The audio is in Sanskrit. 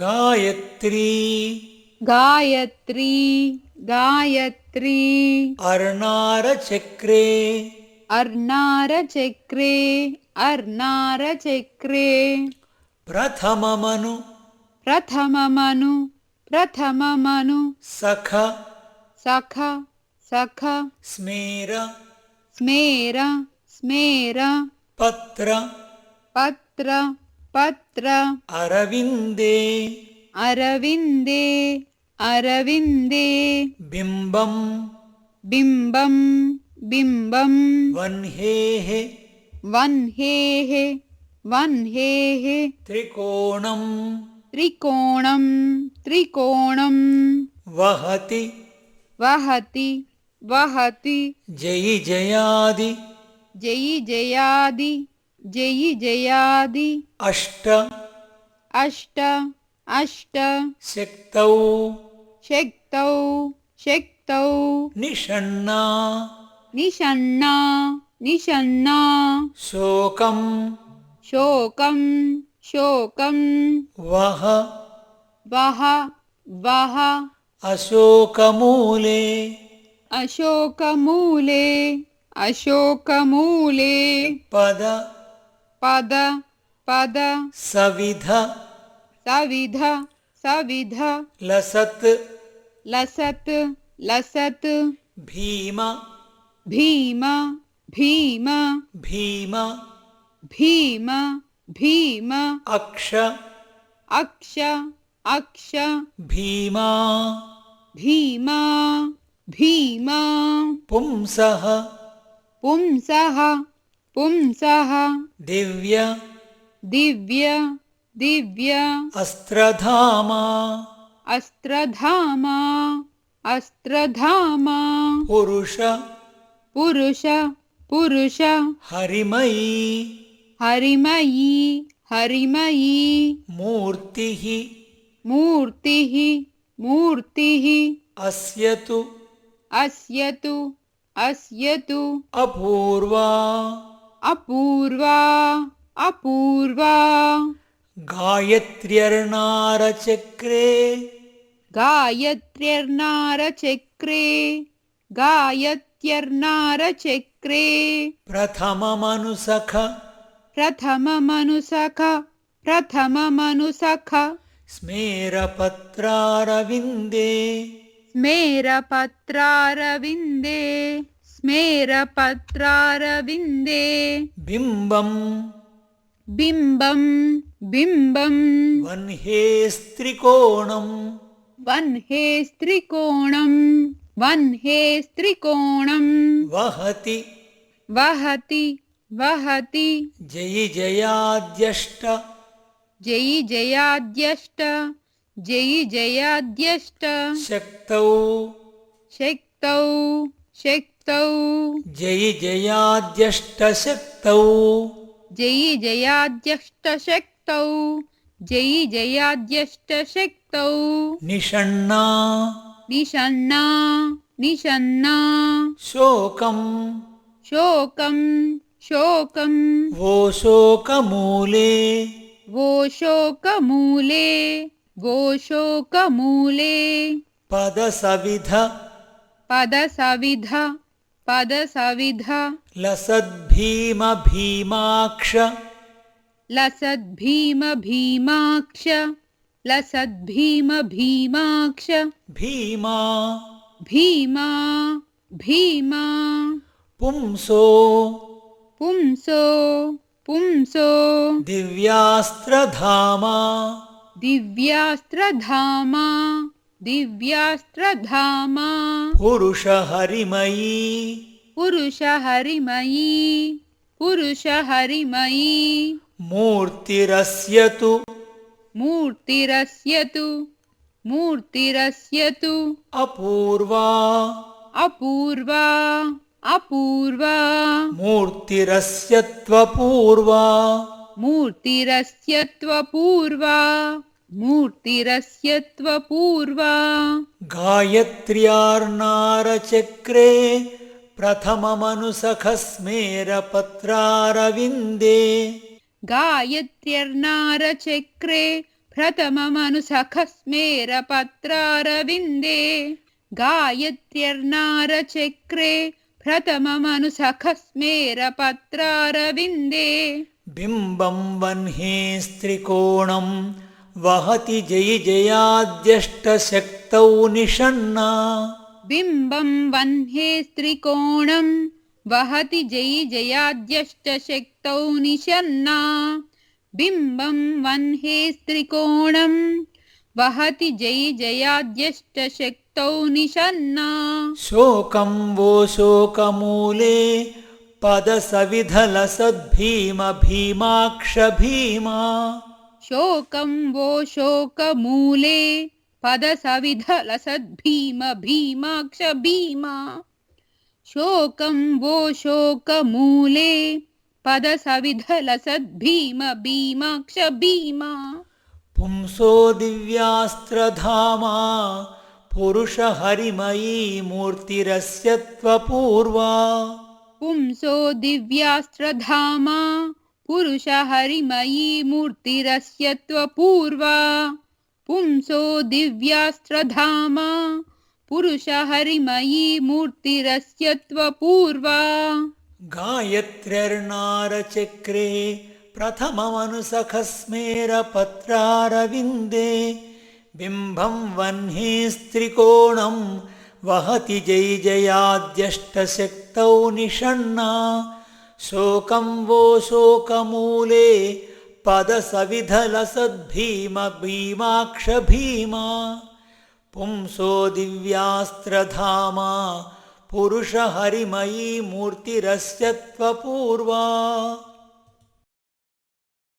गायत्री गायत्री गायत्री अर्णारचक्रे अर्णारचक्रे अर्णारचक्रे प्रथममनु प्रथममनु प्रथममनु सख सख सख स्मेर स्मेर स्मेर पत्र पत्र पत्र अरविन्दे अरविन्दे अरविन्दे बिम्बं बिम्बं बिम्बं वह्नेः वह्नेः वह्नेः त्रिकोणं त्रिकोणं त्रिकोणं वहति वहति वहति जयि जयादि जयि जयादि जयि जयादि अष्ट अष्ट अष्ट शक्तौ शक्तौ शक्तौ निषण्णा निषण्णा निषण्णा शोकं शोकं शोकं वह वह वह अशोकमूले अशोकमूले अशोकमूले पद पद पद सविध सविध सविध लसत् लसत् लसत् भीम भीम भीम भीम भीम भीम अक्ष अक्ष अक्ष भीमा भीमा भीमा पुंसः पुंसः पुंसः दिव्य दिव्य दिव्य अस्त्रधामा अस्त्रधामा अस्त्रधामा पुरुष पुरुष पुरुष हरिमयी हरिमयी हरिमयी मूर्तिः मूर्तिः मूर्तिः अस्य तु अस्य तु अस्य तु अपूर्वा अपूर्वा अपूर्वा गायत्र्यर्णारचक्रे गायत्र्यर्नारचक्रे गायत्र्यर्नारचक्रे प्रथममनुसख प्रथममनुसख प्रथममनुसख स्मेरपत्रारविन्दे स्मेरपत्रारविन्दे स्मेरपत्रारविन्दे बिम्बं बिम्बं बिम्बं वह्नेस्त्रिकोणं वह्नेस्त्रिकोणं वह्नेस्त्रिकोणं वहति वहति वहति जयि जयाद्यष्ट जयि जयाद्यष्ट जयि जयाद्यष्ट शक्तौ शक्तौ शक्तौ जयि जयाद्यष्टशक्तौ जयि जयाद्यष्टशक्तौ जयि जयाद्यष्टशक्तौ निषण्णा निषण्णा निषण्णा शोकं शोकं शोकं वो शोकमूले वो शोकमूले वो शोकमूले पदसविध पदसविध पदसविध लसद्भीम भीमाक्ष लसद्भीम भीमाक्ष लसद्भीम भीमाक्ष भीमा भीमा भीमा पुंसो पुंसो पुंसो दिव्यास्त्रधामा दिव्यास्त्रधामा दिव्यास्त्रधामा पुरुषहरिमयी पुरुषहरिमयी पुरुषहरिमयी मूर्तिरस्य तु मूर्तिरस्य तु मूर्तिरस्य तु अपूर्वा अपूर्वा अपूर्वा मूर्तिरस्य त्वपूर्वा मूर्तिरस्य त्वपूर्वा मूर्तिरस्य त्वपूर्वा गायत्र्यार्णारचक्रे प्रथममनुसखस्मेरपत्रारविन्दे गायत्र्यर्नारचक्रे प्रथममनुसखस्मेरपत्रारविन्दे गायत्र्यर्नारचक्रे प्रथममनुसखस्मेरपत्रारविन्दे बिम्बं वह्ने स्त्रिकोणं वहति जयि जयाद्यष्टशक्तौ निषण्णा बिम्बं वह्ने त्रिकोणं वहति जयि जयाद्यष्टशक्तौ निषण्णा बिम्बं वह्ने त्रिकोणं वहति जयि जयाद्यष्टशक्तौ निषण्णा शोकं वो शोकमूले पदसविधलसद्भीम भीमाक्ष भीमा शोकं वो शोकमूले पदसविधलसद्भीम भीमाक्ष भीमा शोकं वो शोकमूले पदसविधलसद्भीम भीमाक्ष भीमा पुंसो दिव्यास्त्रधामा पुरुषहरिमयी मूर्तिरस्य त्वपूर्वा पुंसो दिव्यास्त्रधामा पुरुषहरिमयी मूर्तिरस्य त्वपूर्वा पुंसो दिव्यास्त्रधामा पुरुषहरिमयी मूर्तिरस्य त्वपूर्वा गायत्र्यर्नारचक्रे प्रथममनुसखस्मेरपत्रारविन्दे बिम्बं वह्ने स्त्रिकोणं वहति जयि जयाद्यष्टशक्तौ निषण्णा शोकं वो शोकमूले पदसविधलसद्भीम भीमाक्ष भीमा पुंसो दिव्यास्त्रधामा पुरुषहरिमयी मूर्तिरस्य त्वपूर्वा